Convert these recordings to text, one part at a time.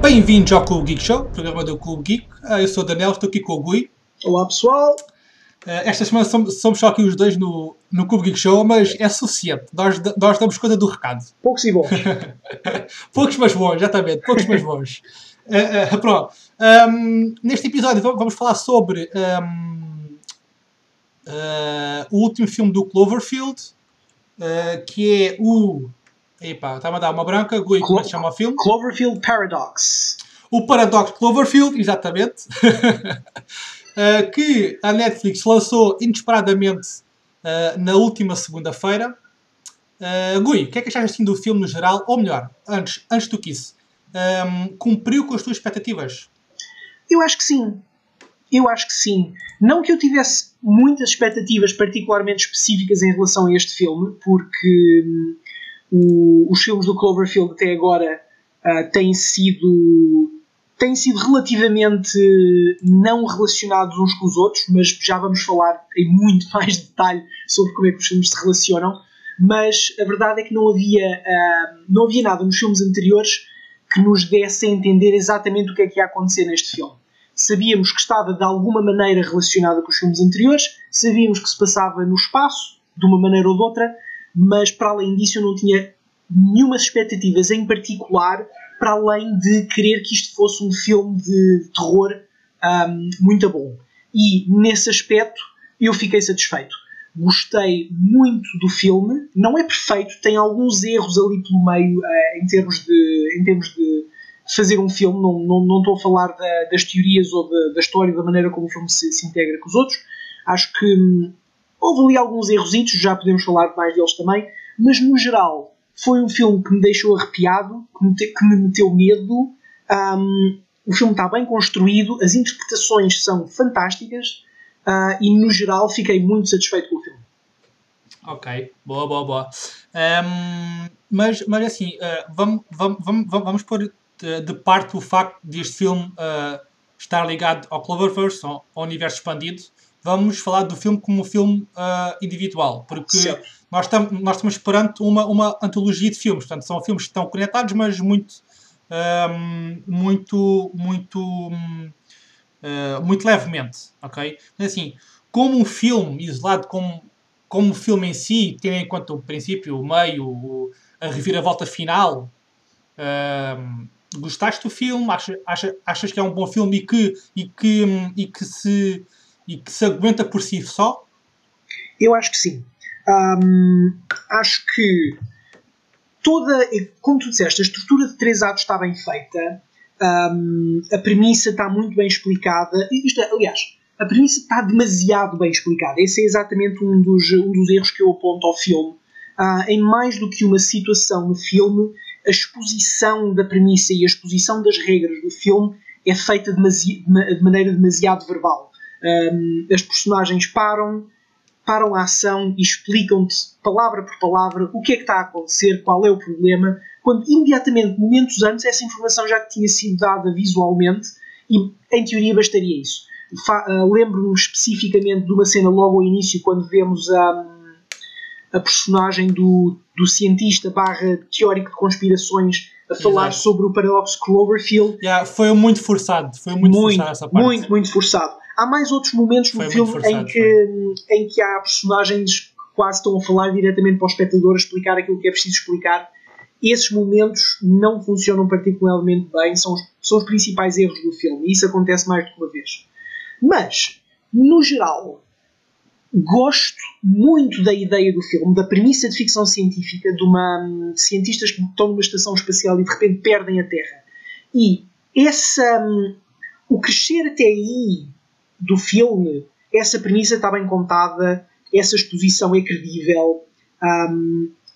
Bem-vindos ao Clube Geek Show, programa do Clube Geek. Eu sou o Daniel, estou aqui com o Gui. Olá pessoal! Esta semana somos só aqui os dois no Clube Geek Show, mas é suficiente. Nós damos conta do recado. Poucos e bons. Poucos mas bons, exatamente. Poucos mas bons. Pronto. Neste episódio vamos falar sobre o último filme do Cloverfield, que é o... Epá, está-me a dar uma branca. Gui, como é que se chama o filme? Cloverfield Paradox. O Paradox Cloverfield, exatamente. Que a Netflix lançou inesperadamente na última segunda-feira. Gui, o que é que achaste assim do filme no geral? Ou melhor, antes do que isso, cumpriu com as tuas expectativas? Eu acho que sim. Não que eu tivesse muitas expectativas particularmente específicas em relação a este filme, porque os filmes do Cloverfield até agora têm sido relativamente não relacionados uns com os outros, mas já vamos falar em muito mais detalhe sobre como é que os filmes se relacionam. Mas a verdade é que não havia nada nos filmes anteriores que nos desse a entender exatamente o que é que ia acontecer neste filme. Sabíamos que estava de alguma maneira relacionado com os filmes anteriores, sabíamos que se passava no espaço, de uma maneira ou de outra, mas para além disso eu não tinha nenhumas expectativas em particular, para além de querer que isto fosse um filme de terror muito bom. E nesse aspecto eu fiquei satisfeito. Gostei muito do filme. Não é perfeito, tem alguns erros ali pelo meio em termos de fazer um filme. Não estou a falar das teorias ou da história, da maneira como o filme se integra com os outros. Acho que houve ali alguns errositos, já podemos falar mais deles também, mas no geral foi um filme que me deixou arrepiado, que me meteu medo. O filme está bem construído, as interpretações são fantásticas e no geral fiquei muito satisfeito com o filme. Ok, boa. Mas assim, vamos pôr de parte o facto deste filme estar ligado ao Cloververse, ao universo expandido. Vamos falar do filme como um filme individual, porque nós estamos perante uma antologia de filmes. Portanto, são filmes que estão conectados, mas muito levemente, ok? Mas assim, como um filme isolado, como o filme em si, tendo em conta o princípio, o meio, a reviravolta final, gostaste do filme? Achas que é um bom filme e que se aguenta por si só? Eu acho que sim. Acho que como tu disseste, a estrutura de 3 atos está bem feita. A premissa está muito bem explicada. Aliás, a premissa está demasiado bem explicada. Esse é exatamente um dos erros que eu aponto ao filme. Em mais do que uma situação no filme, a exposição da premissa e a exposição das regras do filme é feita de maneira demasiado verbal. As personagens param a ação e explicam-te palavra por palavra o que é que está a acontecer, qual é o problema, quando imediatamente, momentos antes, essa informação já tinha sido dada visualmente e, em teoria, bastaria isso. Lembro-me especificamente de uma cena logo ao início, quando vemos a personagem do cientista / teórico de conspirações a falar sobre o paradoxo Cloverfield. Foi muito forçado. Foi muito forçado essa parte. Muito forçado. Há mais outros momentos no filme em que há personagens que quase estão a falar diretamente para o espectador, a explicar aquilo que é preciso explicar. Esses momentos não funcionam particularmente bem, são os principais erros do filme, e isso acontece mais do que uma vez. Mas, no geral, gosto muito da ideia do filme, da premissa de ficção científica de cientistas que estão numa estação espacial e de repente perdem a Terra. E o crescer até aí do filme, essa premissa está bem contada, essa exposição é credível,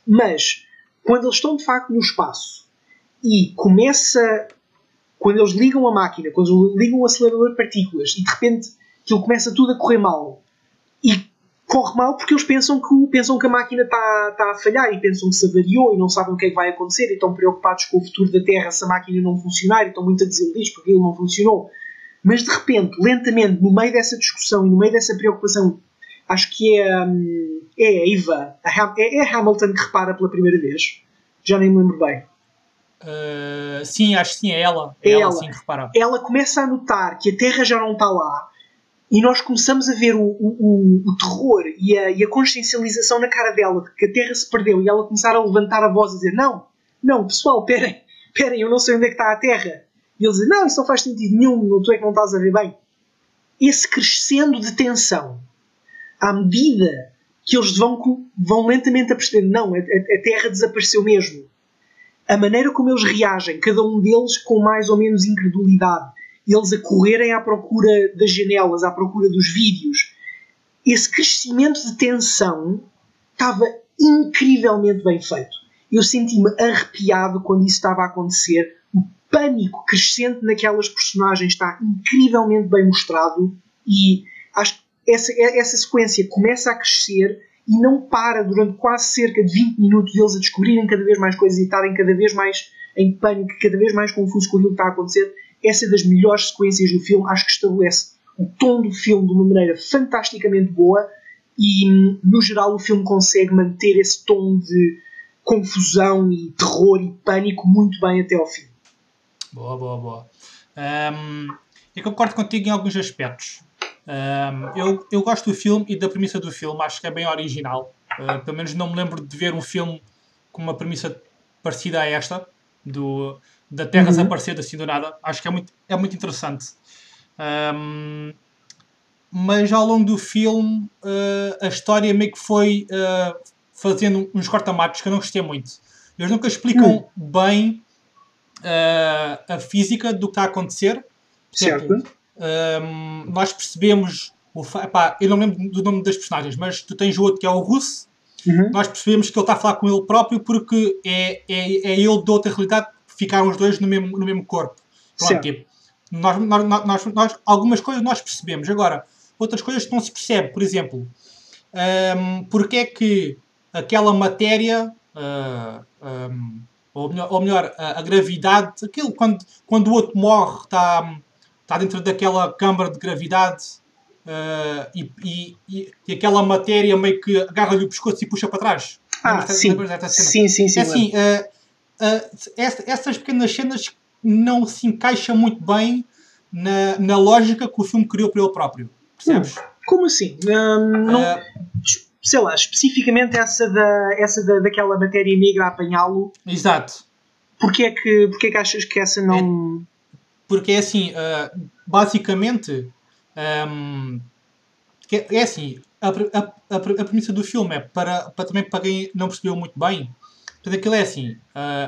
mas quando eles estão de facto no espaço e quando eles ligam a máquina, quando eles ligam o acelerador de partículas e de repente aquilo começa tudo a correr mal, e corre mal porque eles pensam que a máquina está a falhar e pensam que se avariou e não sabem o que é que vai acontecer e estão preocupados com o futuro da Terra se a máquina não funcionar e estão muito desiludidos porque ele não funcionou. Mas de repente, lentamente, no meio dessa discussão e no meio dessa preocupação, acho que é a Eva, é a Hamilton que repara pela primeira vez. Já nem me lembro bem. Sim, acho que sim, é ela. É ela, ela. sim, que repara. Ela começa a notar que a Terra já não está lá e nós começamos a ver o terror e a consciencialização na cara dela de que a Terra se perdeu e ela começar a levantar a voz e dizer não, pessoal, perem, eu não sei onde é que está a Terra. E ele diz, não, isso não faz sentido nenhum, tu é que não estás a ver bem. Esse crescendo de tensão, à medida que eles vão lentamente a perceber, não, a Terra desapareceu mesmo. A maneira como eles reagem, cada um deles com mais ou menos incredulidade, eles a correrem à procura das janelas, à procura dos vídeos, esse crescimento de tensão estava incrivelmente bem feito. Eu senti-me arrepiado quando isso estava a acontecer. O pânico crescente naquelas personagens está incrivelmente bem mostrado e acho que essa sequência começa a crescer e não para durante quase cerca de 20 minutos eles a descobrirem cada vez mais coisas e estarem cada vez mais em pânico, cada vez mais confusos com aquilo que está a acontecer. Essa é das melhores sequências do filme. Acho que estabelece o tom do filme de uma maneira fantasticamente boa e, no geral, o filme consegue manter esse tom de confusão e terror e pânico muito bem até ao fim. Boa. Eu concordo contigo em alguns aspectos. Eu gosto do filme e da premissa do filme. Acho que é bem original. Pelo menos não me lembro de ver um filme com uma premissa parecida a esta, da Terra desaparecer assim do nada. Acho que é muito interessante. Mas ao longo do filme a história meio que foi fazendo uns cortamatos que eu não gostei muito. Eles nunca explicam bem a física do que está a acontecer. Por exemplo, nós percebemos eu não lembro do nome das personagens, mas tu tens o outro que é o Russo. Nós percebemos que ele está a falar com ele próprio porque é ele de outra realidade que ficaram os dois no mesmo corpo. Pronto, tipo, nós algumas coisas nós percebemos. Agora, outras coisas que não se percebe. Por exemplo, porque é que aquela matéria ou melhor, a gravidade, aquilo quando o outro morre está dentro daquela câmara de gravidade e aquela matéria meio que agarra-lhe o pescoço e puxa para trás. Sim. Sim. É assim, essas pequenas cenas não se encaixam muito bem na lógica que o filme criou para ele próprio. Percebes? Como assim? Sei lá, especificamente essa daquela matéria negra a apanhá-lo. Exato. Porquê é que achas que essa não... Porque é assim, basicamente, é assim, a premissa do filme é também para quem não percebeu muito bem. Portanto, aquilo é assim,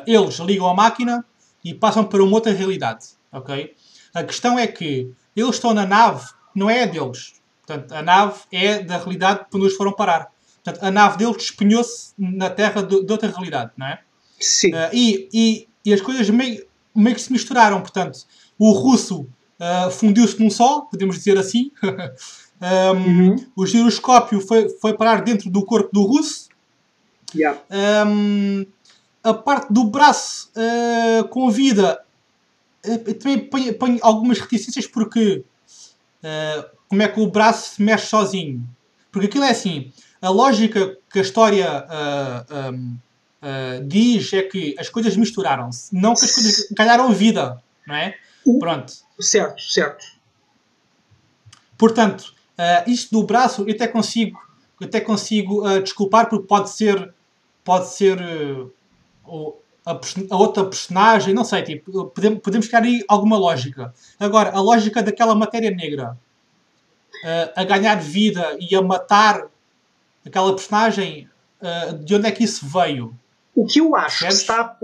eles ligam a máquina e passam para uma outra realidade, ok? A questão é que eles estão na nave, não é a deles. Portanto, a nave é da realidade para onde eles foram parar. Portanto, a nave deles despenhou-se na Terra de outra realidade, não é? Sim. E as coisas meio que se misturaram. Portanto, o russo fundiu-se num só, podemos dizer assim. O giroscópio foi parar dentro do corpo do russo. Yeah. A parte do braço com vida também põe algumas reticências porque como é que o braço se mexe sozinho? Porque aquilo é assim, a lógica que a história diz é que as coisas misturaram-se, não que as coisas ganharam vida, não é? Pronto. Certo. Portanto, isto do braço eu até consigo desculpar porque pode ser a outra personagem, não sei, tipo, podemos criar aí alguma lógica. Agora, a lógica daquela matéria negra a ganhar vida e a matar aquela personagem, de onde é que isso veio? O que eu acho que se está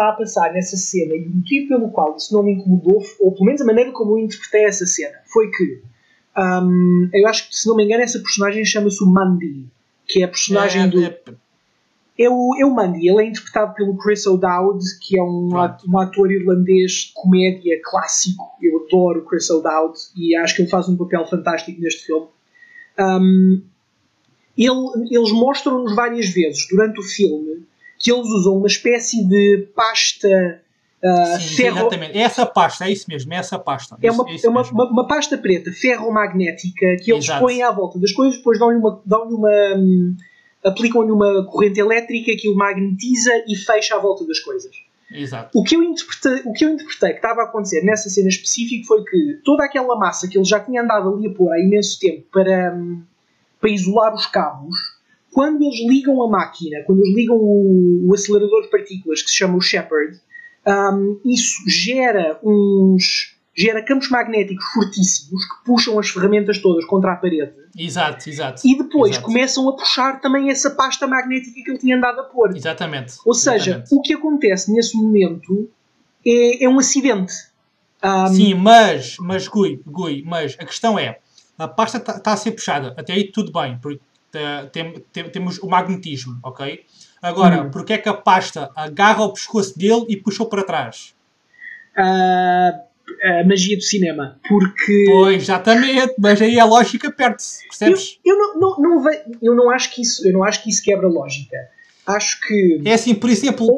a passar nessa cena e o motivo pelo qual isso não me incomodou, ou pelo menos a maneira como eu interpretei essa cena, foi que eu acho que, se não me engano, essa personagem chama-se o Mandy, que é a personagem É o Mandy. Ele é interpretado pelo Chris O'Dowd, que é um ator irlandês de comédia clássico. Eu adoro o Chris O'Dowd e acho que ele faz um papel fantástico neste filme. Eles mostram-nos várias vezes durante o filme que eles usam uma espécie de pasta ferro... Exatamente, é essa pasta, é isso mesmo, é essa pasta. É uma pasta preta ferromagnética que eles põem à volta das coisas, depois aplicam-lhe uma corrente elétrica que o magnetiza e fecha à volta das coisas. Exato. O que eu interpretei que estava a acontecer nessa cena específica foi que toda aquela massa que ele já tinha andado ali a pôr há imenso tempo para isolar os cabos, quando eles ligam a máquina, quando eles ligam o acelerador de partículas que se chama o Shepard, isso gera campos magnéticos fortíssimos que puxam as ferramentas todas contra a parede. Exato. E depois começam a puxar também essa pasta magnética que ele tinha andado a pôr. Exatamente. Ou seja, o que acontece nesse momento é um acidente. Sim, mas Gui, mas a questão é, a pasta está a ser puxada, até aí tudo bem, porque temos o magnetismo, ok? Agora, porque é que a pasta agarra o pescoço dele e puxou para trás? A magia do cinema. Porque... Pois, exatamente, mas aí a lógica perde-se, percebes? Eu não acho que isso quebra a lógica. Acho que... É assim, por exemplo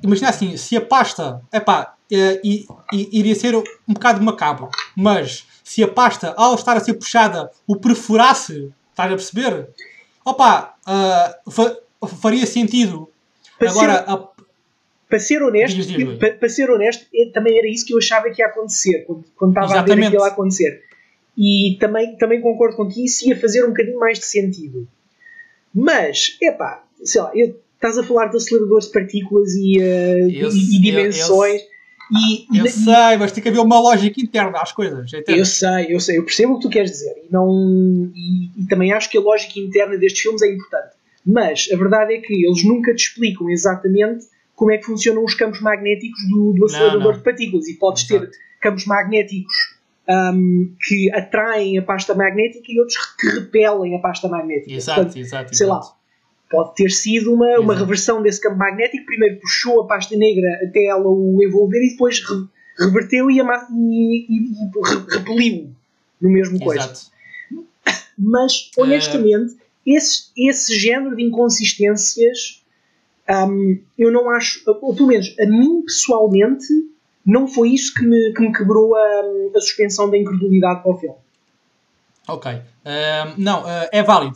imagina assim, se a pasta, iria ser um bocado macabro, mas se a pasta, ao estar a ser puxada, o perfurasse, estás a perceber? Faria sentido. Para ser honesto, também era isso que eu achava que ia acontecer quando estava a ver aquilo a acontecer. E também concordo contigo, isso ia fazer um bocadinho mais de sentido. Mas, sei lá, estás a falar de aceleradores de partículas e dimensões. Eu sei, mas tem que haver uma lógica interna às coisas. Eu sei, eu percebo o que tu queres dizer. E também acho que a lógica interna destes filmes é importante. Mas a verdade é que eles nunca te explicam exatamente como é que funcionam os campos magnéticos do acelerador de partículas. E podes ter campos magnéticos que atraem a pasta magnética e outros que repelem a pasta magnética. Exato. Sei lá, pode ter sido uma reversão desse campo magnético. Primeiro puxou a pasta negra até ela o envolver e depois reverteu e repeliu no mesmo coisa. Mas, honestamente, esse género de inconsistências eu não acho, ou pelo menos a mim pessoalmente, não foi isso que me quebrou a suspensão da incredulidade para o filme. Ok. É válido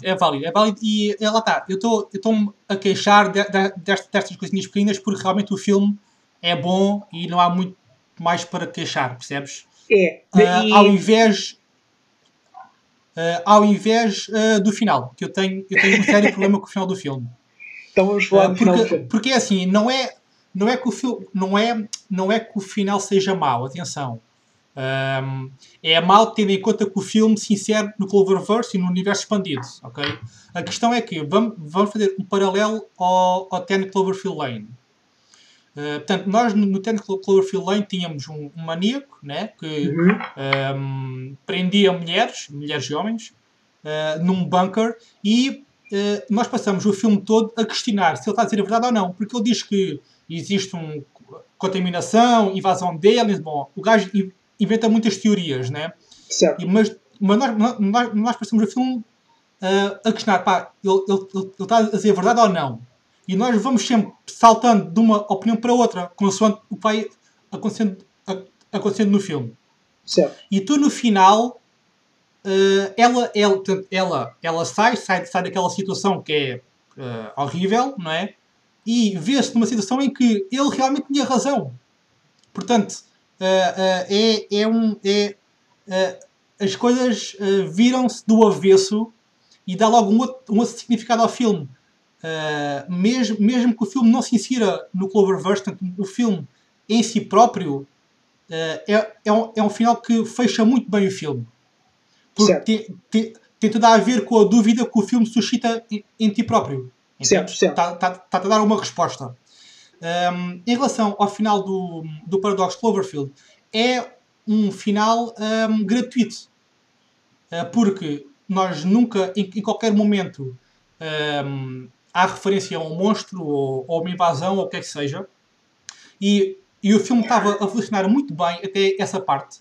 e lá está. Eu estou-me a queixar destas coisinhas pequenas porque realmente o filme é bom e não há muito mais para queixar, percebes? Ao invés do final, que eu tenho um sério problema com o final do filme. Então vamos falar do final do filme. Porque é assim, não é que o filme, não é que o final seja mau, atenção. É mau tendo em conta que o filme se insere no Cloververse e no universo expandido, ok? A questão é que vamos fazer um paralelo ao 10 Cloverfield Lane. Portanto, nós no 10 Cloverfield Lane tínhamos um maníaco, né, que prendia mulheres e homens num bunker e nós passamos o filme todo a questionar se ele está a dizer a verdade ou não, porque ele diz que existe uma contaminação, invasão de aliens, bom, o gajo inventa muitas teorias, né? Certo. Mas nós passamos o filme a questionar, ele está a dizer a verdade ou não? E nós vamos sempre saltando de uma opinião para outra, consoante o que vai acontecendo no filme. Certo. E tu, no final, ela sai daquela situação que é horrível, não é? E vê-se numa situação em que ele realmente tinha razão. Portanto, as coisas viram-se do avesso e dá logo um outro significado ao filme. Mesmo que o filme não se insira no Cloververse, portanto, o filme em si próprio é um final que fecha muito bem o filme. Porque tem tudo a ver com a dúvida que o filme suscita em ti próprio. Certo. Está a dar uma resposta. Em relação ao final do Paradox Cloverfield, é um final gratuito. Porque nós nunca, em qualquer momento, há referência a um monstro ou uma invasão ou o que é que seja. E o filme estava a funcionar muito bem até essa parte.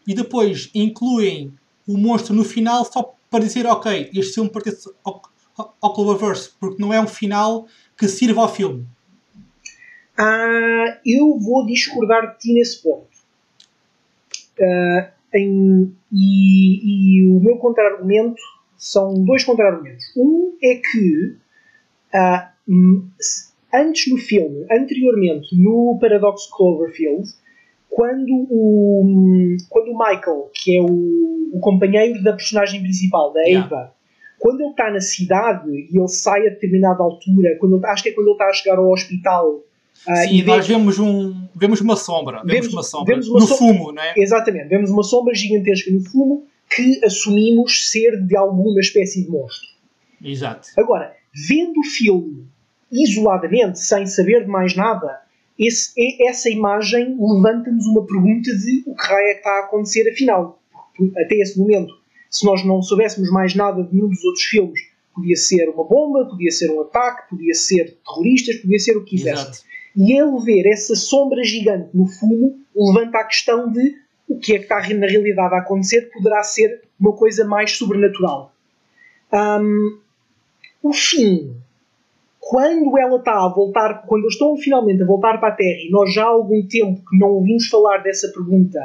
E depois incluem o monstro no final só para dizer, ok, este filme pertence ao Cloververse, porque não é um final que sirva ao filme. Eu vou discordar de ti nesse ponto. E o meu contra-argumento são dois contra-argumentos. Um é que Antes no filme, anteriormente, no Paradox Cloverfield, quando o Michael, que é o companheiro da personagem principal, da Ava, quando ele está na cidade e ele sai a determinada altura, acho que é quando ele está a chegar ao hospital. Sim, nós vemos uma sombra. Vemos uma sombra no fumo, não é? Exatamente, vemos uma sombra gigantesca no fumo que assumimos ser de alguma espécie de monstro. Exato. Agora, vendo o filme isoladamente, sem saber de mais nada, essa imagem levanta-nos uma pergunta de o que raio é que está a acontecer afinal. Até esse momento, se nós não soubéssemos mais nada de nenhum dos outros filmes, podia ser uma bomba, podia ser um ataque, podia ser terroristas, podia ser o que quisesse. Exato. E ele ver essa sombra gigante no fumo levanta a questão de o que é que está na realidade a acontecer, poderá ser uma coisa mais sobrenatural. O fim, quando ela está a voltar, quando eles estão finalmente a voltar para a Terra e nós já há algum tempo que não ouvimos falar dessa pergunta,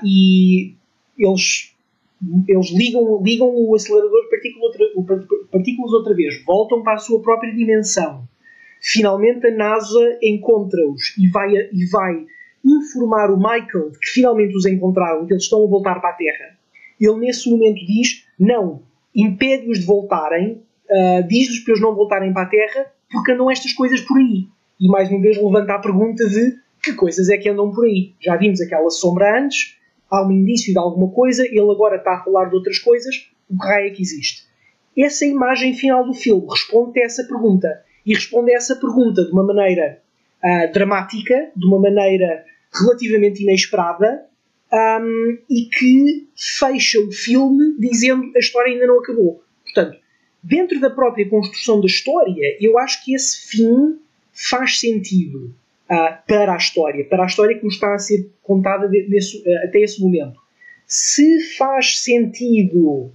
e eles ligam o acelerador de partículas outra vez, voltam para a sua própria dimensão. Finalmente a NASA encontra-os e vai informar o Michael de que finalmente os encontraram, que eles estão a voltar para a Terra. Ele nesse momento diz, não, impede-os de voltarem, diz-lhes para eles não voltarem para a Terra, porque andam estas coisas por aí. E mais uma vez levanta a pergunta de que coisas é que andam por aí. Já vimos aquela sombra antes, há um indício de alguma coisa, ele agora está a falar de outras coisas, o que raio é que existe? Essa imagem final do filme responde a essa pergunta. E responde a essa pergunta de uma maneira dramática, de uma maneira relativamente inesperada, e que fecha o filme dizendo que a história ainda não acabou. Portanto, dentro da própria construção da história, eu acho que esse fim faz sentido para a história que nos está a ser contada até esse momento. Se faz sentido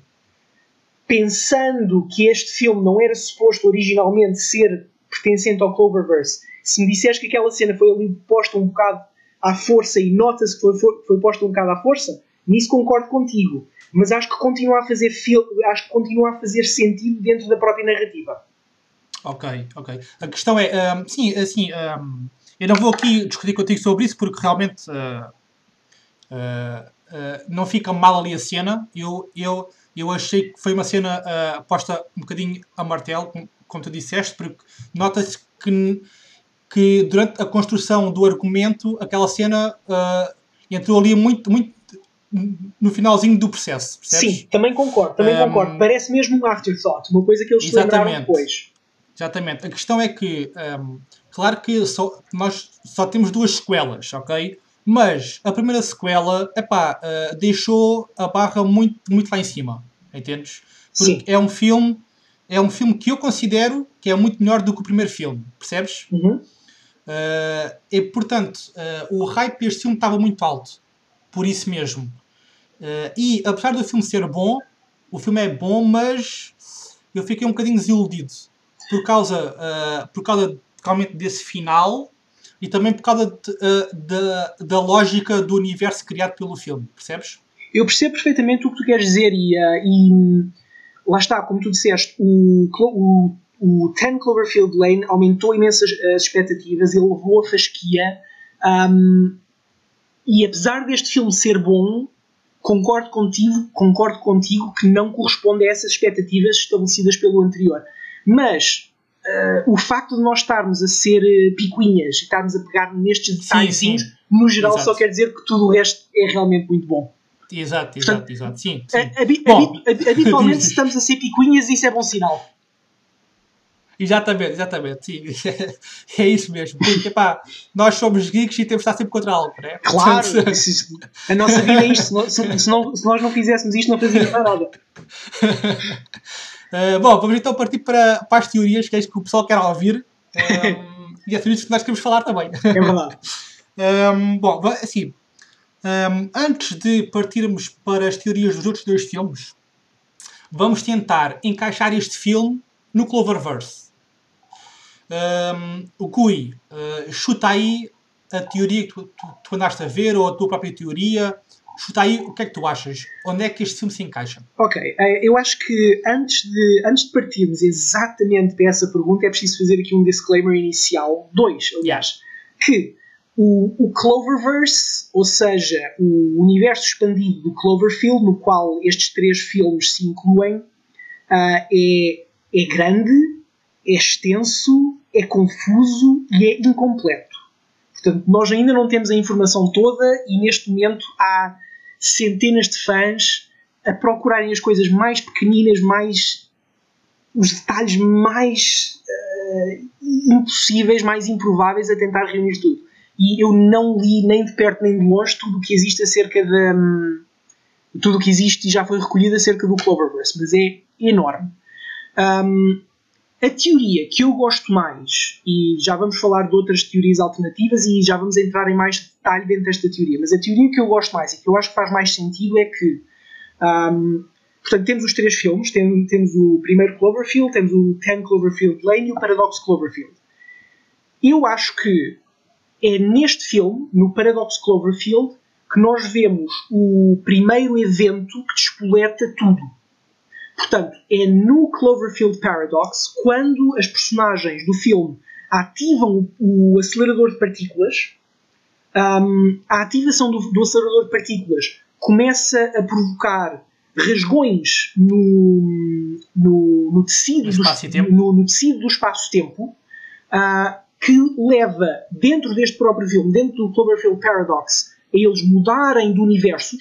pensando que este filme não era suposto originalmente ser pertencente ao Cloververse, se me disseres que aquela cena foi ali posta um bocado à força e nota-se que foi posta um bocado à força, nisso concordo contigo. Mas acho que continua a fazer sentido dentro da própria narrativa. Ok. A questão é, eu não vou aqui discutir contigo sobre isso porque realmente não fica mal ali a cena. Eu achei que foi uma cena posta um bocadinho a martelo, como tu disseste, porque nota-se que durante a construção do argumento aquela cena entrou ali muito no finalzinho do processo, percebes? Sim, também concordo. Parece mesmo um afterthought, uma coisa que eles se lembraram depois. Exatamente. A questão é que, claro que nós só temos 2 sequelas, ok? Mas a primeira sequela, deixou a barra muito, muito lá em cima, entendes? Porque Sim. é um filme que eu considero que é muito melhor do que o primeiro filme, percebes? Uhum. E portanto, o hype deste filme estava muito alto, por isso mesmo. E apesar do filme ser bom, o filme é bom, mas eu fiquei um bocadinho desiludido por causa realmente desse final e também por causa da lógica do universo criado pelo filme, percebes? Eu percebo perfeitamente o que tu queres dizer e lá está, como tu disseste, o 10 Cloverfield Lane aumentou imenso as expectativas, ele levou a fasquia, e apesar deste filme ser bom, concordo contigo que não corresponde a essas expectativas estabelecidas pelo anterior. Mas o facto de nós estarmos a ser picuinhas e estarmos a pegar nestes detalhes, no geral, exato, só quer dizer que tudo o resto é realmente muito bom. Exato. Sim. Habitualmente, se estamos a ser picuinhas, isso é bom sinal. Exatamente, sim. É isso mesmo. Porque, nós somos geeks e temos de estar sempre contra algo, não é? Claro, a nossa vida é isto. Se nós não fizéssemos isto, não fazíamos nada. Bom, vamos então partir para as teorias, que é isso que o pessoal quer ouvir. E as teorias que nós queremos falar também. É verdade. Bom, assim, antes de partirmos para as teorias dos outros 2 filmes, vamos tentar encaixar este filme no Cloververse. O Cui, chuta aí a teoria que tu andaste a ver, ou a tua própria teoria, chuta aí o que é que tu achas. Onde é que este filme se encaixa? Ok, eu acho que antes de partirmos exatamente para essa pergunta é preciso fazer aqui um disclaimer inicial, dois, aliás, que o Cloververse, ou seja, o universo expandido do Cloverfield, no qual estes 3 filmes se incluem, é grande, é extenso, é confuso e é incompleto. Portanto, nós ainda não temos a informação toda e neste momento há centenas de fãs a procurarem as coisas mais pequeninas, os detalhes mais impossíveis, mais improváveis, a tentar reunir tudo. E eu não li nem de perto nem de longe tudo o que existe acerca tudo o que existe e já foi recolhido acerca do Cloververse, mas é enorme. A teoria que eu gosto mais, e já vamos falar de outras teorias alternativas e já vamos entrar em mais detalhe dentro desta teoria, mas a teoria que eu gosto mais e que eu acho que faz mais sentido é que portanto, temos os 3 filmes, temos o primeiro Cloverfield, temos o 10 Cloverfield Lane e o Paradox Cloverfield. Eu acho que é neste filme, no Paradox Cloverfield, que nós vemos o primeiro evento que despoleta tudo. Portanto, é no Cloverfield Paradox, quando as personagens do filme ativam o acelerador de partículas, a ativação do acelerador de partículas começa a provocar rasgões no tecido do espaço-tempo, que leva, dentro deste próprio filme, dentro do Cloverfield Paradox, a eles mudarem de universos,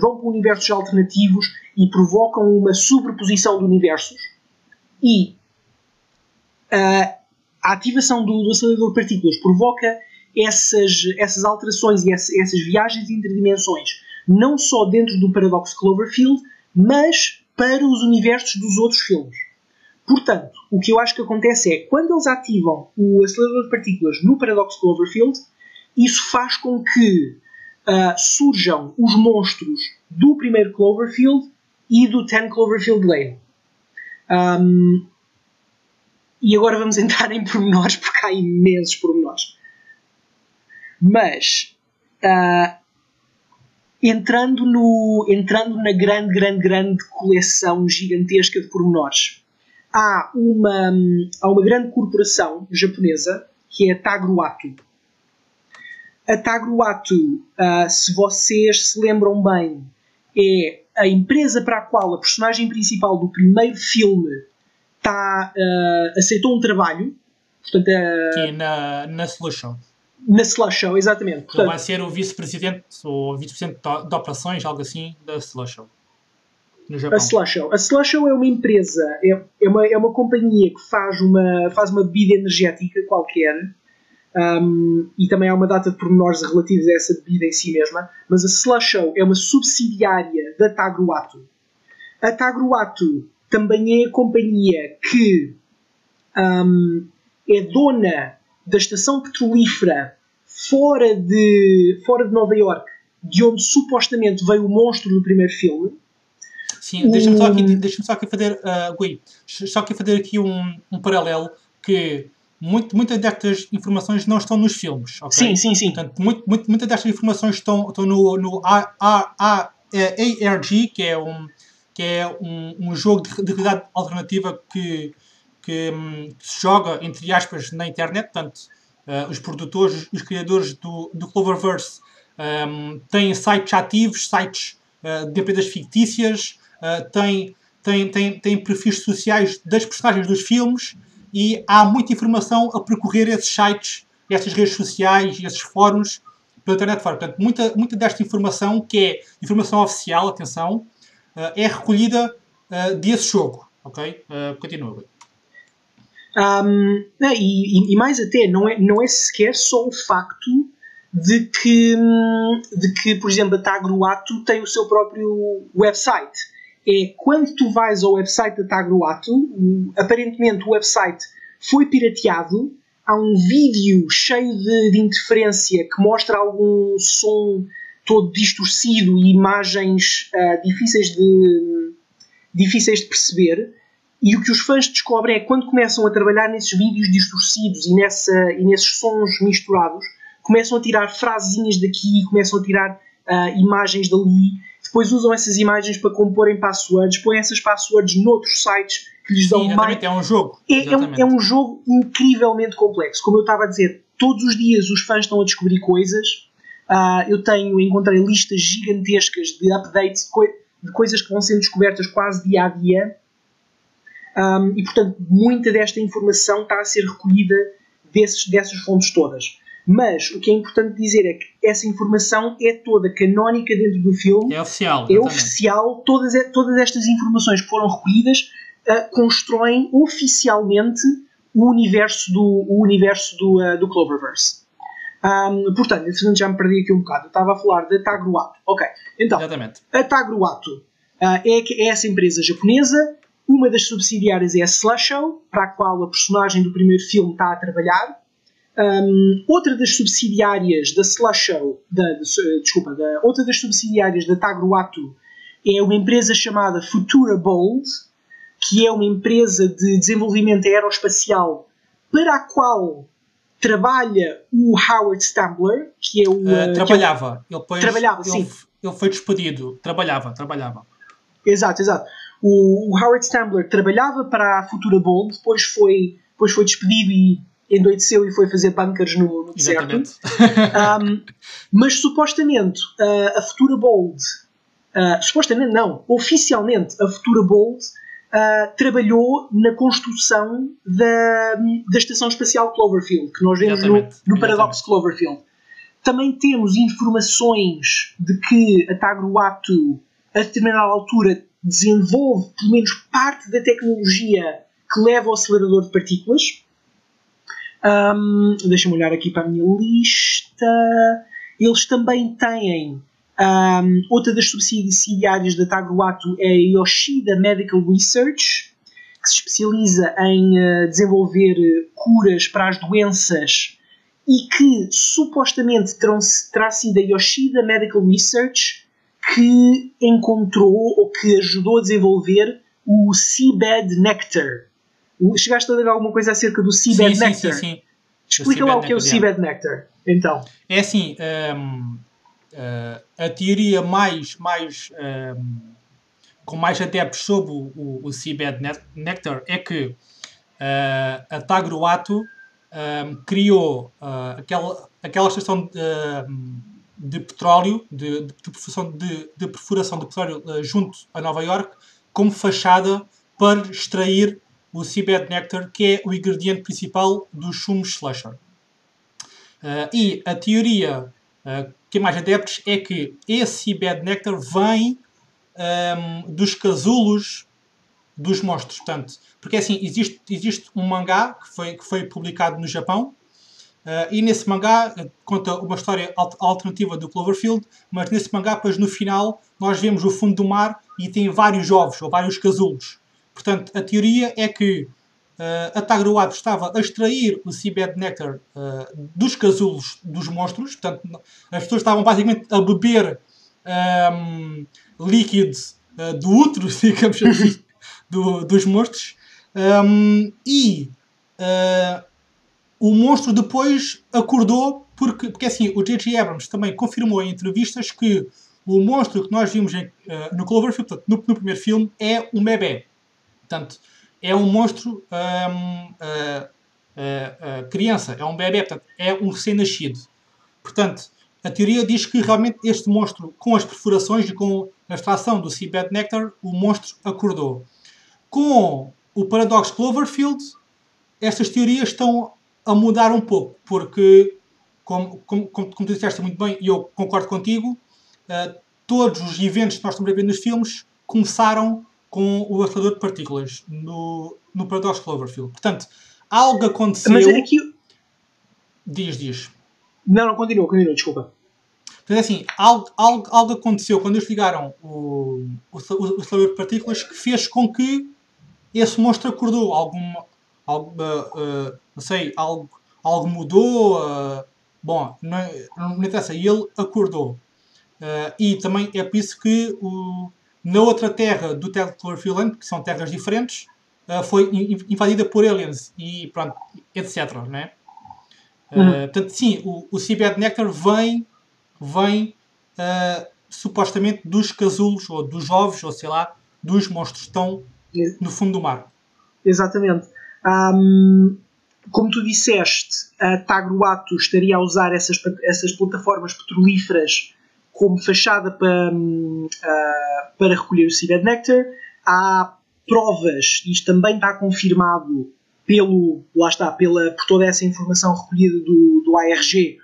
vão para universos alternativos e provocam uma sobreposição de universos. E a ativação do acelerador de partículas provoca essas alterações e essas viagens entre dimensões, não só dentro do Paradox Cloverfield, mas para os universos dos outros filmes. Portanto, o que eu acho que acontece é, quando eles ativam o acelerador de partículas no Paradox Cloverfield, isso faz com que surjam os monstros do primeiro Cloverfield e do 10 Cloverfield Lane. E agora vamos entrar em pormenores, porque há imensos pormenores. Mas, entrando na grande coleção gigantesca de pormenores, há uma grande corporação japonesa, que é a Tagruato. A Tagruato, se vocês se lembram bem, é a empresa para a qual a personagem principal do primeiro filme aceitou um trabalho. Portanto, aqui na Solution. Na Slushow, exatamente. Portanto, ele vai ser o vice-presidente ou vice-presidente de operações, algo assim, da Slushow. No Japão. A Slushow é uma empresa, é uma companhia que faz uma bebida energética qualquer, e também há uma data de pormenores relativos a essa bebida em si mesma, mas a Slushow é uma subsidiária da Tagruato. A Tagruato também é a companhia que é dona da estação petrolífera fora de Nova Iorque, de onde supostamente veio o monstro do primeiro filme. Sim, deixa-me só aqui fazer, aqui um paralelo, que muitas destas informações não estão nos filmes. Okay? Sim. Portanto, muitas destas informações estão no ARG, que é um jogo de realidade alternativa que se joga, entre aspas, na internet. Portanto, os produtores, os criadores do Cloververse têm sites ativos, sites de empresas fictícias, têm perfis sociais das personagens dos filmes, e há muita informação a percorrer esses sites, essas redes sociais, esses fóruns pela internet fora. Portanto, muita desta informação, que é informação oficial, atenção, é recolhida desse jogo. Ok? Continua. E mais até, não é sequer só o facto de que, por exemplo, a Tagruato tem o seu próprio website. É quando tu vais ao website da Tagruato, aparentemente o website foi pirateado, há um vídeo cheio de interferência que mostra algum som todo distorcido e imagens difíceis de perceber. E o que os fãs descobrem é que, quando começam a trabalhar nesses vídeos distorcidos e nesses sons misturados, começam a tirar frasezinhas daqui, começam a tirar imagens dali, depois usam essas imagens para comporem passwords, põem essas passwords noutros sites que lhes dão mais... é um jogo. É um jogo incrivelmente complexo. Como eu estava a dizer, todos os dias os fãs estão a descobrir coisas. Encontrei listas gigantescas de updates de coisas que vão sendo descobertas quase dia a dia. E, portanto, muita desta informação está a ser recolhida dessas fontes todas. Mas o que é importante dizer é que essa informação é toda canónica dentro do filme. É oficial. É oficial. Todas estas informações que foram recolhidas constroem oficialmente o universo do Cloververse. Portanto, já me perdi aqui um bocado. Eu estava a falar da Tagruato. Ok, então, exatamente. A Tagruato é essa empresa japonesa. Uma das subsidiárias é a Slusho, para a qual a personagem do primeiro filme está a trabalhar. Outra das subsidiárias da Slusho, outra das subsidiárias da Tagruato é uma empresa chamada Futura Bold, que é uma empresa de desenvolvimento aeroespacial para a qual trabalha o Howard Stambler, que é o... trabalhava. Sim. Ele foi despedido. Trabalhava. Exato. O Howard Stambler trabalhava para a Futura Bold, depois foi despedido e endoideceu e foi fazer bunkers no deserto. Mas supostamente a Futura Bold... supostamente não. Oficialmente a Futura Bold trabalhou na construção da Estação Espacial Cloverfield, que nós vemos no Paradox Cloverfield. Também temos informações de que a Tagruato, a determinada altura, desenvolve pelo menos parte da tecnologia que leva ao acelerador de partículas. Deixa-me olhar aqui para a minha lista. Eles também têm... outra das subsidiárias da Tagruato é a Yoshida Medical Research, que se especializa em desenvolver curas para as doenças e que supostamente terá sido a Yoshida Medical Research que encontrou ou que ajudou a desenvolver o Seabed Nectar. Chegaste a ler alguma coisa acerca do Seabed Nectar? Sim. Explica lá o que é o Seabed Nectar. Então. É assim... a teoria com mais adeptos sobre o Seabed Nectar é que a Tagruato criou aquela estação de petróleo, de perfuração de petróleo junto a Nova York, como fachada para extrair o Seabed Nectar, que é o ingrediente principal dos sumos slusher. E a teoria que mais adeptos é que esse Seabed Nectar vem dos casulos dos monstros. Portanto, porque assim, existe um mangá que foi publicado no Japão, e nesse mangá conta uma história alternativa do Cloverfield, mas nesse mangá, depois no final, nós vemos o fundo do mar e tem vários ovos, ou vários casulos. Portanto, a teoria é que a Tagruato estava a extrair o Seabed Nectar dos casulos dos monstros. Portanto, as pessoas estavam basicamente a beber líquido do útero, digamos assim, dos monstros. O monstro depois acordou porque assim, o J.J. Abrams também confirmou em entrevistas que o monstro que nós vimos no Cloverfield, portanto, no primeiro filme, é um bebê. Portanto, é um monstro criança, é um bebê, portanto, é um recém-nascido. Portanto, a teoria diz que realmente este monstro, com as perfurações e com a extração do Seabed Nectar, o monstro acordou. Com o Paradox Cloverfield, estas teorias estão a mudar um pouco, porque, como tu disseste muito bem, e eu concordo contigo, todos os eventos que nós estamos a ver nos filmes começaram com o acelerador de partículas no Paradox Cloverfield. Portanto, algo aconteceu... Mas é aqui... Diz. Não, continua, desculpa. Portanto, assim, algo aconteceu quando eles ligaram o acelerador de partículas que fez com que esse monstro acordou. Não sei, algo mudou. Bom, não interessa. E ele acordou. E também é por isso que na outra terra do Ted Cloverfield, que são terras diferentes, foi invadida por aliens e pronto, etc. Né? Portanto, sim, o Seabed Nectar vem supostamente dos casulos, ou dos ovos, ou sei lá, dos monstros que estão no fundo do mar. Exatamente. Como tu disseste, a Tagruato estaria a usar essas plataformas petrolíferas como fachada para recolher o Seabed Nectar. Há provas, isto também está confirmado por toda essa informação recolhida do ARG,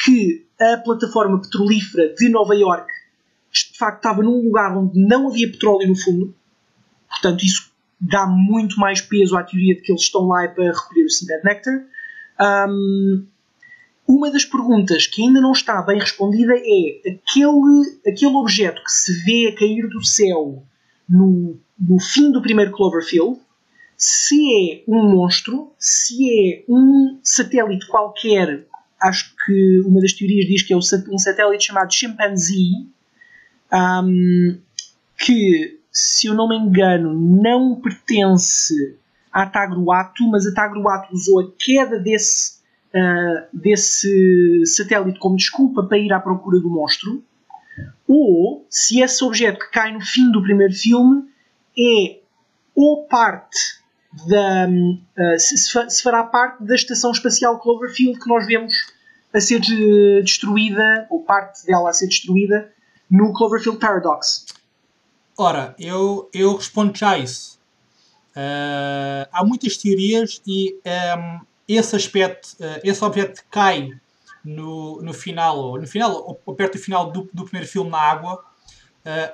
que a plataforma petrolífera de Nova Iorque de facto estava num lugar onde não havia petróleo no fundo. Portanto, isso dá muito mais peso à teoria de que eles estão lá para recolher o Seabed Nectar. Uma das perguntas que ainda não está bem respondida é aquele objeto que se vê a cair do céu no fim do primeiro Cloverfield, se é um monstro, se é um satélite qualquer. Acho que uma das teorias diz que é um satélite chamado Chimpanzee, que, se eu não me engano, não pertence à Tagruato, mas a Tagruato usou a queda desse satélite como desculpa para ir à procura do monstro, ou se esse objeto que cai no fim do primeiro filme é ou parte se fará parte da estação espacial Cloverfield que nós vemos a ser destruída, ou parte dela a ser destruída no Cloverfield Paradox. Ora, eu respondo já a isso. Há muitas teorias e esse objeto que cai no final, ou perto do final do primeiro filme na água,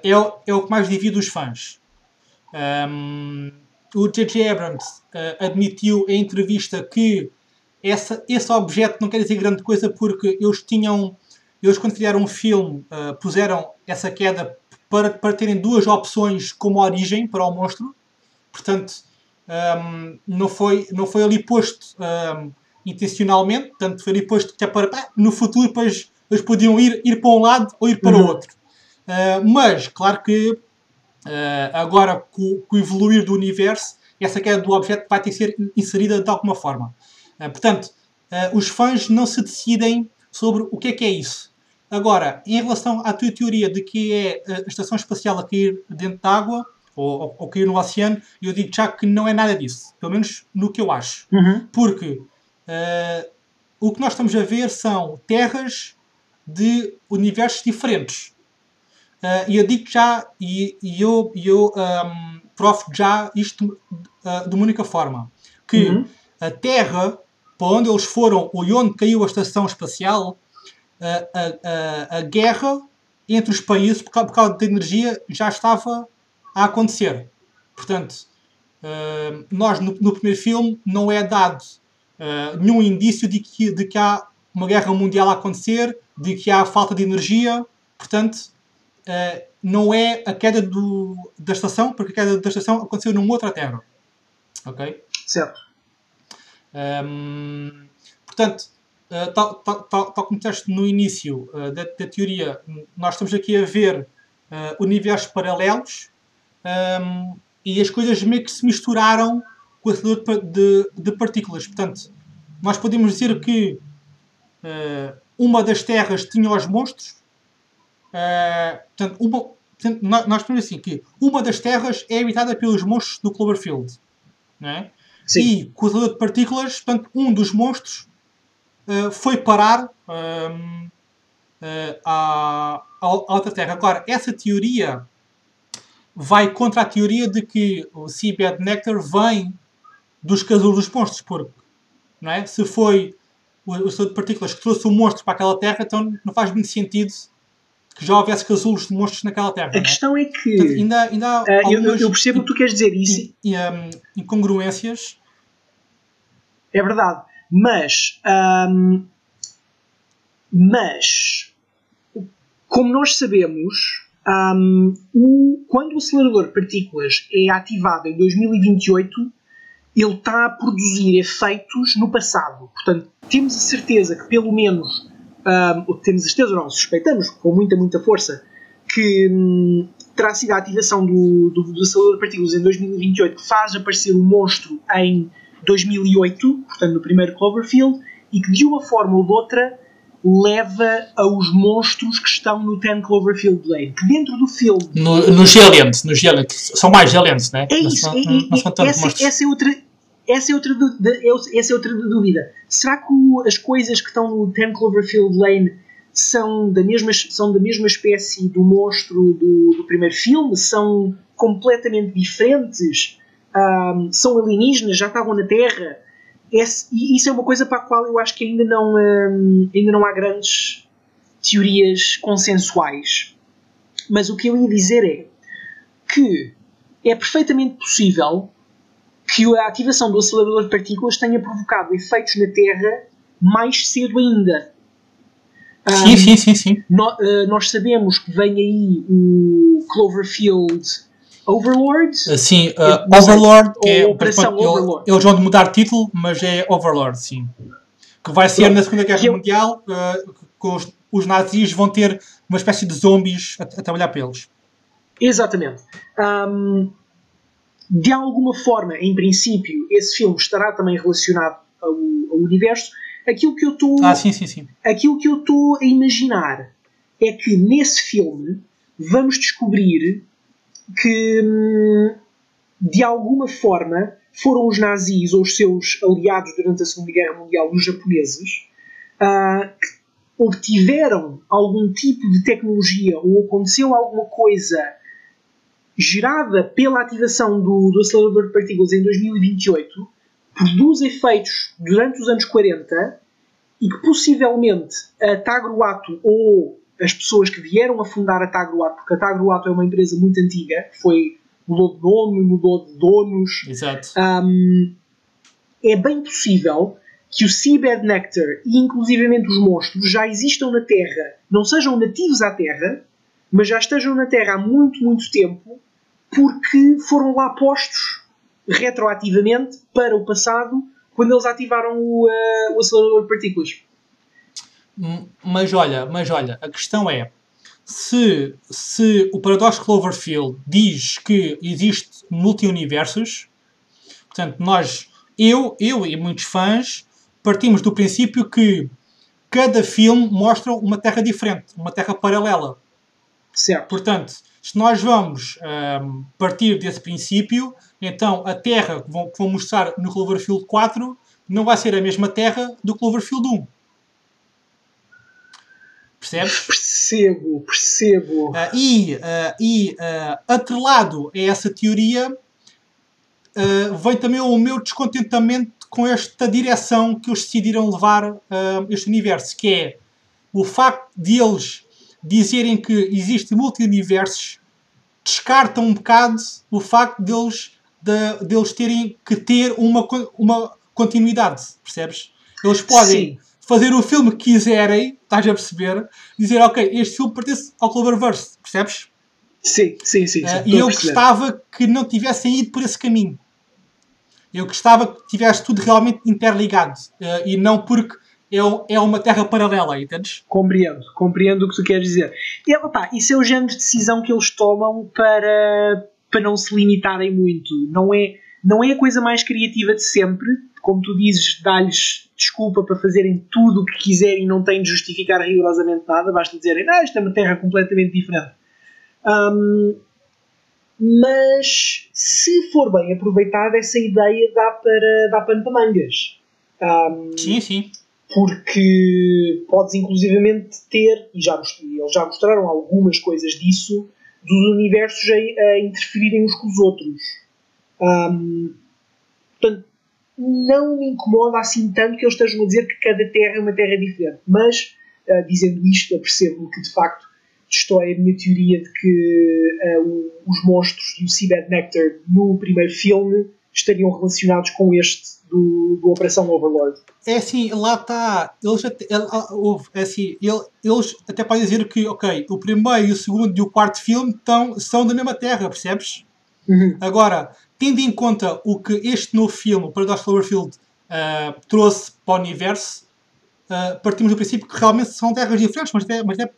é o que mais divide os fãs. O J.J. Abrams admitiu em entrevista que esse objeto não quer dizer grande coisa, porque eles quando fizeram um filme puseram essa queda para terem duas opções como origem para o monstro. Portanto, não foi ali posto intencionalmente, portanto foi ali posto que é para no futuro depois eles podiam ir para um lado ou ir para o outro. Mas, claro que agora com o evoluir do universo, essa queda do objeto vai ter que ser inserida de alguma forma. Portanto, os fãs não se decidem sobre o que é isso. Agora, em relação à tua teoria de que é a estação espacial a cair dentro da água, ou cair no oceano, eu digo já que não é nada disso. Pelo menos no que eu acho. Porque o que nós estamos a ver são terras de universos diferentes. E eu digo já, e eu provo já isto de uma única forma. Que a Terra, para onde eles foram, ou onde caiu a estação espacial, a guerra entre os países, por causa da energia, já estava a acontecer. Portanto, nós no primeiro filme não é dado nenhum indício de que há uma guerra mundial a acontecer, de que há falta de energia. Portanto, não é a queda da estação, porque a queda da estação aconteceu numa outra Terra. Ok? Certo. Portanto, tal como disseste no início da teoria, nós estamos aqui a ver universos paralelos, e as coisas meio que se misturaram com o acelerador de partículas. Portanto, nós podemos dizer que uma das terras tinha os monstros. Portanto, nós podemos dizer assim, que uma das terras é habitada pelos monstros do Cloverfield. Não é? Sim. E com o acelerador de partículas, portanto, um dos monstros foi parar à outra terra. Agora, essa teoria vai contra a teoria de que o Seabed Nectar vem dos casulos dos monstros, porque não é? Se foi o acelerador de partículas que trouxe o monstro para aquela terra, então não faz muito sentido que já houvesse casulos de monstros naquela terra. A questão é que portanto, ainda há eu percebo o que tu queres dizer. Isso incongruências. É verdade. Mas como nós sabemos, quando o acelerador de partículas é ativado em 2028, ele está a produzir efeitos no passado. Portanto, temos a certeza que pelo menos, temos a certeza, não, suspeitamos com muita força, que terá sido a ativação do acelerador de partículas em 2028 que faz aparecer o monstro em 2008, portanto no primeiro Cloverfield, e que de uma forma ou de outra leva aos monstros que estão no 10 Cloverfield Lane. Que dentro do filme... Nos Aliens, são mais Aliens, né? É isso. Essa é outra dúvida. Será que as coisas que estão no 10 Cloverfield Lane são da mesma espécie do monstro do primeiro filme? São completamente diferentes? São alienígenas? Já estavam na Terra? Isso é uma coisa para a qual eu acho que ainda não há grandes teorias consensuais. Mas o que eu ia dizer é que é perfeitamente possível que a ativação do acelerador de partículas tenha provocado efeitos na Terra mais cedo ainda. Sim. Nós sabemos que vem aí o Cloverfield Overlord. Sim, Overlord, que é Operação Overlord. Eles vão de mudar título, mas é Overlord, sim. Que vai ser na Segunda Guerra Mundial, que os nazis vão ter uma espécie de zombies a trabalhar para eles. Exatamente. De alguma forma, em princípio, esse filme estará também relacionado ao universo. Aquilo que eu estou Aquilo que eu estou a imaginar é que nesse filme vamos descobrir que de alguma forma foram os nazis ou os seus aliados durante a Segunda Guerra Mundial, os japoneses, que obtiveram algum tipo de tecnologia ou aconteceu alguma coisa gerada pela ativação do acelerador de partículas em 2028, produz efeitos durante os anos 40 e que possivelmente a Tagruato ou as pessoas que vieram a fundar a Tagruato, porque a Tagruato é uma empresa muito antiga, mudou de nome, mudou de donos. Exato. É bem possível que o Seabed Nectar e inclusivamente os monstros já existam na Terra, não sejam nativos à Terra, mas já estejam na Terra há muito, muito tempo, porque foram lá postos retroativamente para o passado, quando eles ativaram o acelerador de partículas. Mas olha, a questão é, se o Paradoxo Cloverfield diz que existe multi-universos, portanto, eu e muitos fãs, partimos do princípio que cada filme mostra uma Terra diferente, uma Terra paralela. Certo. Portanto, se nós vamos partir desse princípio, então a Terra que vão mostrar no Cloverfield 4 não vai ser a mesma Terra do Cloverfield 1. Percebes? Percebo. Atrelado a essa teoria, vem também o meu descontentamento com esta direção que eles decidiram levar este universo, que é o facto de eles dizerem que existem multi-universos, descartam um bocado o facto deles terem que ter uma continuidade, percebes? Eles podem fazer o filme que quiserem, estás a perceber, dizer, ok, este filme pertence ao Cloververse, percebes? Sim. E eu gostava que não tivessem ido por esse caminho. Eu gostava que tivesse tudo realmente interligado, e não porque é uma terra paralela, entendes? Compreendo o que tu queres dizer. Isso é o género de decisão que eles tomam para não se limitarem muito. Não é a coisa mais criativa de sempre. Como tu dizes, dá-lhes desculpa para fazerem tudo o que quiserem e não têm de justificar rigorosamente nada. Basta dizerem, isto é uma terra completamente diferente. Mas se for bem aproveitada, essa ideia dá pano para mangas. Sim. Porque podes inclusivamente ter, e eles já mostraram algumas coisas disso, dos universos a interferirem uns com os outros. Portanto, não me incomoda assim tanto que eles estejam a dizer que cada terra é uma terra diferente. Mas, dizendo isto, eu percebo que de facto destrói a minha teoria de que os monstros e o Seabed Nectar no primeiro filme estariam relacionados com este do Operação Overlord. É assim, lá está. Eles até podem dizer que, ok, o primeiro, o segundo e o quarto filme são da mesma terra, percebes? Uhum. Agora, tendo em conta o que este novo filme, o Paradox Cloverfield, trouxe para o universo, partimos do princípio que realmente são terras diferentes, mas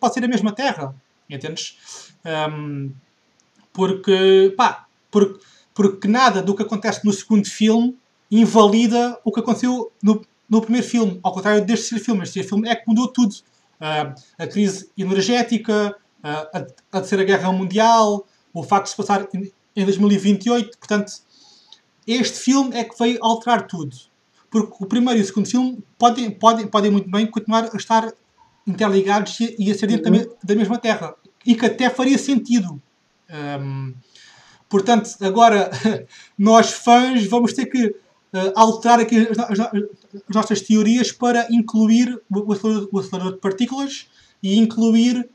pode ser a mesma terra, entendes? Porque nada do que acontece no segundo filme invalida o que aconteceu no no primeiro filme, ao contrário deste terceiro filme. Este terceiro filme é que mudou tudo. A crise energética, a Terceira Guerra Mundial, o facto de se passar em 2028. Portanto, este filme é que veio alterar tudo. Porque o primeiro e o segundo filme podem muito bem continuar a estar interligados e a ser dentro da mesma terra. E que até faria sentido. Portanto, agora, nós fãs vamos ter que alterar aqui as nossas teorias para incluir o acelerador de partículas e incluir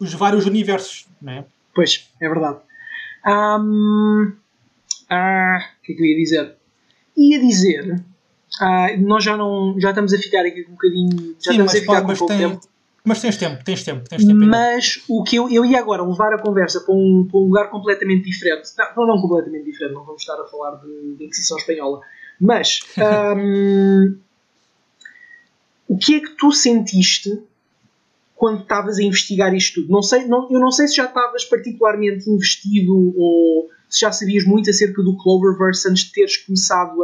os vários universos. Não é? Pois, é verdade. O que é que eu ia dizer? Ia dizer... nós já estamos a ficar aqui um bocadinho... Já estamos a ficar com pouco tempo. Mas tens tempo. Mas o que eu ia agora levar a conversa para um lugar completamente diferente. Não completamente diferente, não vamos estar a falar de Inquisição Espanhola. Mas o que é que tu sentiste quando estavas a investigar isto tudo? Eu não sei se já estavas particularmente investido ou se já sabias muito acerca do Cloververse antes de teres começado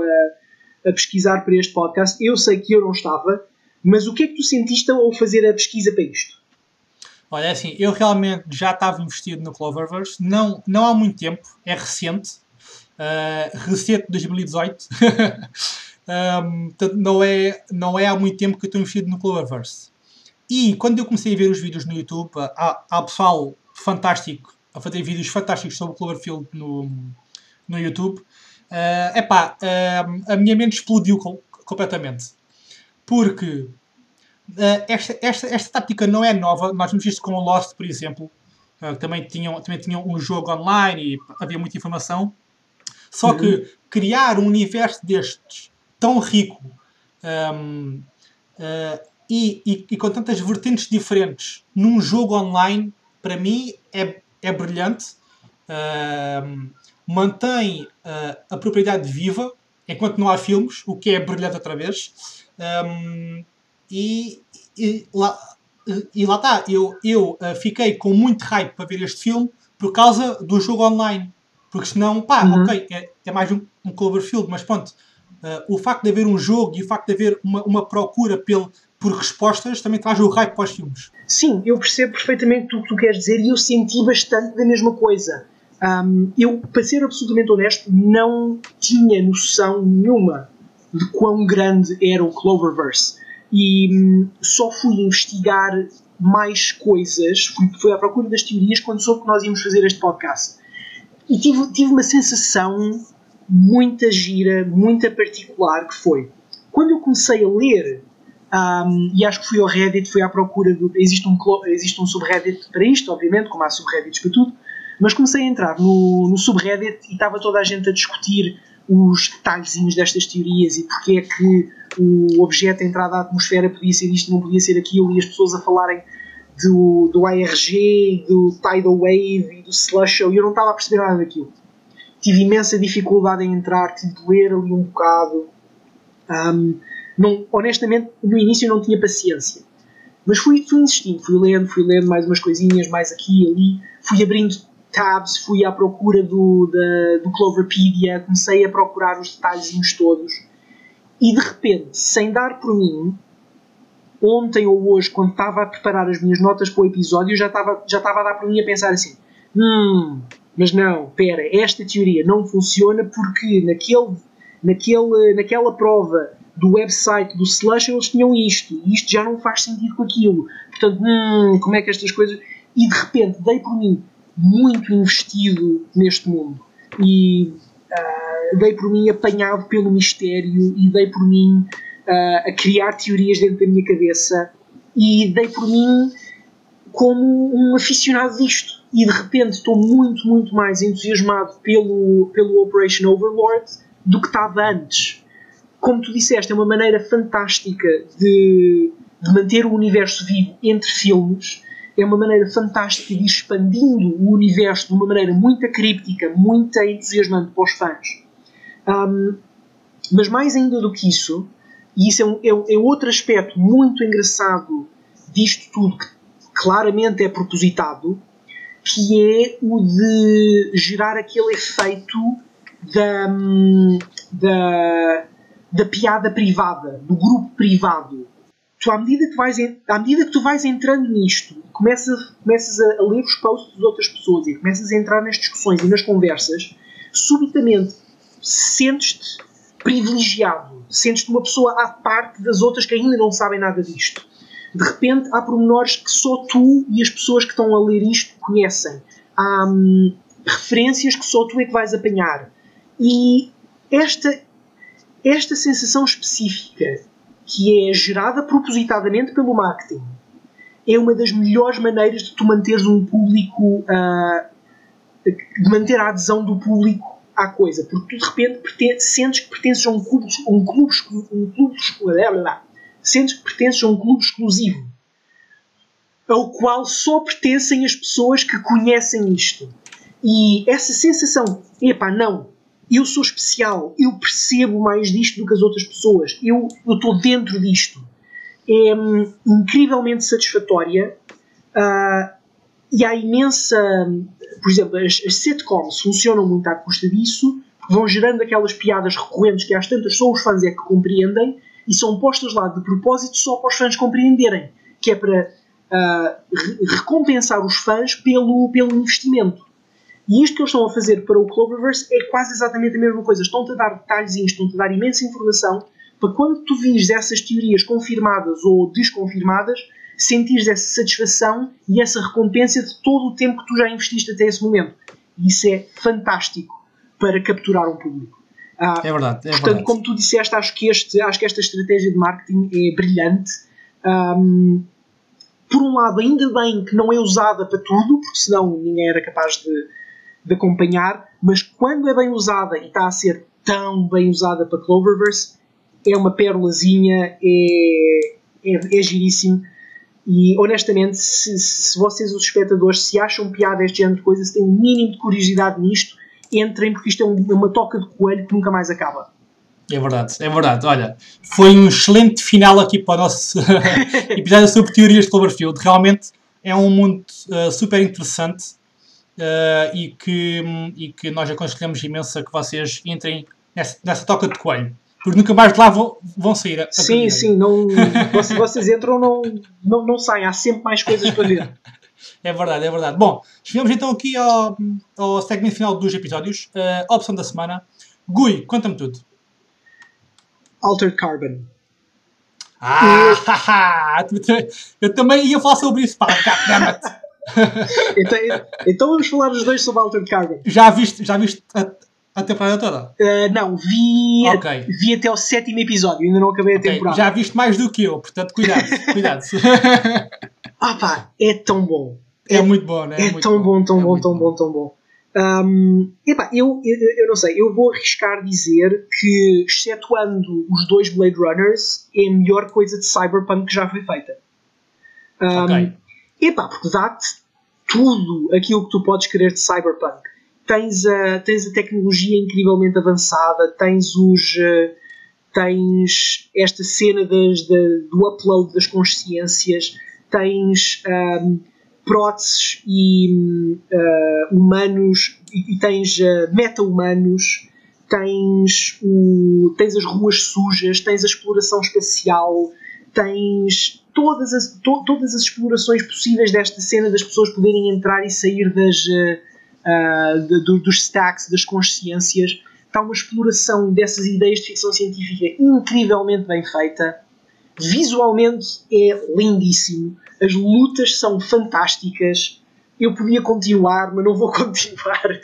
a pesquisar para este podcast. Eu sei que eu não estava. Mas o que é que tu sentiste ao fazer a pesquisa para isto? Olha, assim, eu realmente já estava investido no Cloververse. Não há muito tempo. É recente. Recente de 2018. Portanto, não é há muito tempo que eu estou investido no Cloververse. E quando eu comecei a ver os vídeos no YouTube, há pessoal fantástico a fazer vídeos fantásticos sobre o Cloverfield no YouTube. A minha mente explodiu completamente. Porque esta tática não é nova. Nós vimos isto com o Lost, por exemplo. Também tinham um jogo online e havia muita informação. Só que criar um universo destes tão rico e com tantas vertentes diferentes num jogo online, para mim é brilhante. Mantém a propriedade viva enquanto não há filmes, o que é brilhante outra vez. E lá está, eu fiquei com muito hype para ver este filme por causa do jogo online, porque senão, ok, é mais um Cloverfield, mas pronto, o facto de haver um jogo e o facto de haver uma procura por respostas também traz o hype para os filmes. Sim, eu percebo perfeitamente o que tu queres dizer e eu senti bastante da mesma coisa. Eu, para ser absolutamente honesto, não tinha noção nenhuma de quão grande era o Cloververse e só fui investigar mais coisas, fui à procura das teorias quando soube que nós íamos fazer este podcast e tive uma sensação muito gira, muito particular, que foi quando eu comecei a ler e acho que fui ao Reddit, fui à procura existe um subreddit para isto, obviamente, como há subreddits para tudo, mas comecei a entrar no subreddit e estava toda a gente a discutir os detalhezinhos destas teorias e porque é que o objeto a entrar da atmosfera podia ser isto, não podia ser aquilo, e as pessoas a falarem do ARG, do Tidal Wave e do Slusho, e eu não estava a perceber nada daquilo. Tive imensa dificuldade em entrar, tive de ler ali um bocado. Honestamente, no início eu não tinha paciência. Mas fui insistindo, fui lendo mais umas coisinhas, mais aqui e ali, fui abrindo tabs, fui à procura do Cloverpedia, comecei a procurar os detalhezinhos todos e de repente, sem dar por mim, ontem ou hoje, quando estava a preparar as minhas notas para o episódio, já estava a dar por mim a pensar assim, mas não, pera, esta teoria não funciona porque naquela prova do website do Slush eles tinham isto, e isto já não faz sentido com aquilo, portanto, como é que estas coisas... E de repente dei por mim muito investido neste mundo e dei por mim apanhado pelo mistério e dei por mim a criar teorias dentro da minha cabeça e dei por mim como um aficionado disto e de repente estou muito, muito mais entusiasmado pelo Operation Overlord do que estava antes. Como tu disseste, é uma maneira fantástica de manter o universo vivo entre filmes. É uma maneira fantástica de ir expandindo o universo de uma maneira muito críptica, muito entusiasmante para os fãs. Mas mais ainda do que isso, e isso é outro aspecto muito engraçado disto tudo, que claramente é propositado, que é o de gerar aquele efeito da piada privada, do grupo privado. Tu, à medida que tu vais entrando nisto, começas a ler os posts de outras pessoas e começas a entrar nas discussões e nas conversas, subitamente sentes-te privilegiado, sentes-te uma pessoa à parte das outras que ainda não sabem nada disto. De repente há pormenores que só tu e as pessoas que estão a ler isto conhecem. Há referências que só tu é que vais apanhar. E esta sensação específica, que é gerada propositadamente pelo marketing, é uma das melhores maneiras de tu manteres um público, de manter a adesão do público à coisa, porque tu de repente sentes que pertences a um clube exclusivo, ao qual só pertencem as pessoas que conhecem isto. E essa sensação, não, eu sou especial, eu percebo mais disto do que as outras pessoas, eu estou dentro disto, é incrivelmente satisfatória. E há imensa... Por exemplo, as sitcoms funcionam muito à custa disso, vão gerando aquelas piadas recorrentes que às tantas só os fãs é que compreendem e são postas lá de propósito só para os fãs compreenderem, que é para recompensar os fãs pelo investimento. E isto que eles estão a fazer para o Cloververse é quase exatamente a mesma coisa. Estão-te a dar detalhezinhos, estão-te a dar imensa informação para quando tu vires essas teorias confirmadas ou desconfirmadas, sentires essa satisfação e essa recompensa de todo o tempo que tu já investiste até esse momento. E isso é fantástico para capturar um público. É verdade. Portanto, como tu disseste, acho que esta estratégia de marketing é brilhante. Por um lado, ainda bem que não é usada para tudo, porque senão ninguém era capaz de acompanhar, mas quando é bem usada e está a ser tão bem usada para Cloververse, é uma pérolazinha, é giríssimo. E honestamente, se vocês, os espectadores, se acham piada a este género de coisas, se têm um mínimo de curiosidade nisto, entrem, porque isto é uma toca de coelho que nunca mais acaba. É verdade. Olha, foi um excelente final aqui para o nosso episódio sobre teorias de Cloverfield. Realmente é um mundo super interessante e que nós aconselhamos imenso a que vocês entrem nessa toca de coelho. Porque nunca mais de lá vão sair. Sim, não, vocês entram, não saem. Há sempre mais coisas para ver. É verdade. Bom, chegamos então aqui ao segmento final dos episódios. A opção da semana. Gui, conta-me tudo. Altered Carbon. Eu também ia falar sobre isso, pá. Então vamos falar os dois sobre Altered Carbon. Já viste a temporada toda? Não, vi até ao 7º episódio, ainda não acabei a temporada. Já viste mais do que eu, portanto cuidado. É tão bom. É muito bom, né? É tão bom. Eu não sei, eu vou arriscar dizer que, excetuando os dois Blade Runners, é a melhor coisa de Cyberpunk que já foi feita. Porque dá-te tudo aquilo que tu podes querer de Cyberpunk. Tens a tecnologia incrivelmente avançada, tens esta cena do upload das consciências, tens próteses e humanos, e tens meta-humanos, tens as ruas sujas, tens a exploração espacial, tens todas as explorações possíveis desta cena das pessoas poderem entrar e sair dos stacks, das consciências. Está uma exploração dessas ideias de ficção científica incrivelmente bem feita. Visualmente é lindíssimo. As lutas são fantásticas. Eu podia continuar, mas não vou continuar.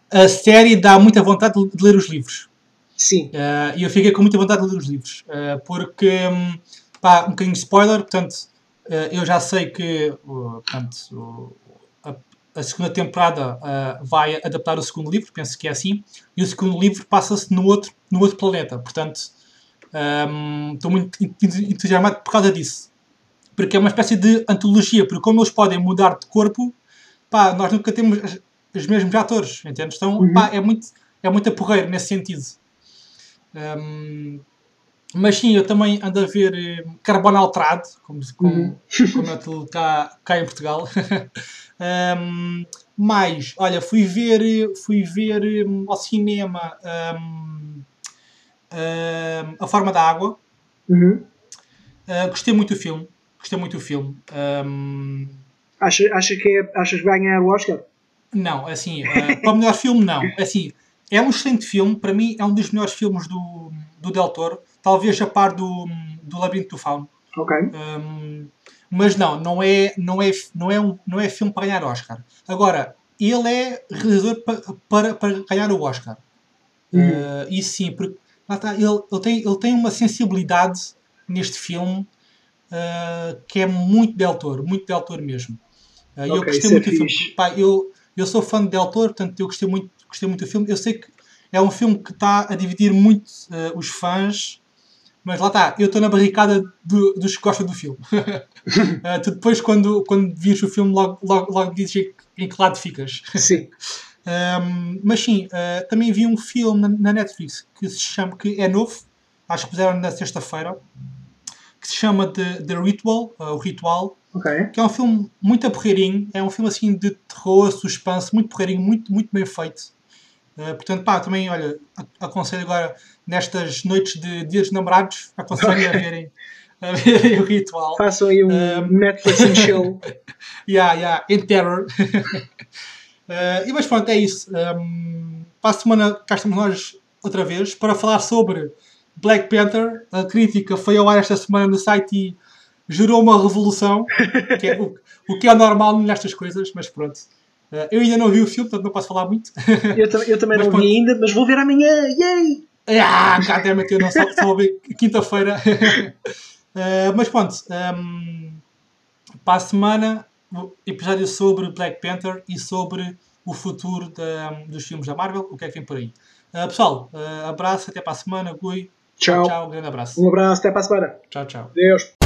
A série dá muita vontade de ler os livros. Sim. E eu fiquei com muita vontade de ler os livros. Porque, um bocadinho de spoiler, portanto, eu já sei que a segunda temporada vai adaptar o segundo livro, penso que é assim, e o segundo livro passa-se no outro planeta. Portanto, estou muito entusiasmado por causa disso. Porque é uma espécie de antologia, porque como eles podem mudar de corpo, nós nunca temos os mesmos atores, entendes? Então, é muito porreiro nesse sentido. Mas sim, eu também ando a ver Carbono Alterado, como é tudo cá em Portugal. Um, olha, fui ver ao cinema A Forma da Água. Uhum. Gostei muito do filme. Gostei muito do filme. Achas que vai ganhar o Oscar? Não, assim, para o melhor filme, não. Assim, é um excelente filme. Para mim, é um dos melhores filmes do Del Toro. Talvez a par do Labirinto do Fauno. Ok. Mas não é filme para ganhar Oscar. Agora, ele é realizador para ganhar o Oscar. E sim, porque lá está, ele tem uma sensibilidade neste filme que é muito Del Toro mesmo. E eu Ok, gostei isso é muito do filme. fixe. Pá, eu sou fã de Del Toro, portanto eu gostei muito do filme. Eu sei que é um filme que está a dividir muito os fãs, mas lá está, eu estou na barricada dos que gostam do filme. Tu depois, quando vires o filme, logo dizes em que lado ficas. Sim. Mas sim, também vi um filme na Netflix que é novo, acho que puseram na sexta-feira, que se chama The Ritual, o Ritual, Ok. que é um filme muito porreirinho, é um filme assim de terror, suspense, muito porreirinho, muito, muito bem feito. Portanto, pá, também, olha, aconselho agora, nestas noites de Dia dos Namorados, aconselho a verem o Ritual. Façam aí um Netflix and chill. In terror. Mas pronto, é isso. Para a semana cá estamos nós outra vez para falar sobre Black Panther. A crítica foi ao ar esta semana no site e gerou uma revolução, que é o que é normal nestas coisas, mas pronto. Eu ainda não vi o filme, portanto não posso falar muito. Eu também Mas não pronto. vi ainda, mas vou ver amanhã. Yay! Goddammit, eu não só vou ver quinta-feira. Mas pronto. Para a semana, episódio sobre Black Panther e sobre o futuro dos filmes da Marvel, o que é que vem por aí. Pessoal, abraço, até para a semana, Gui. Tchau, Tchau. tchau, grande abraço. Um abraço, até para a semana. Tchau, tchau. Deus.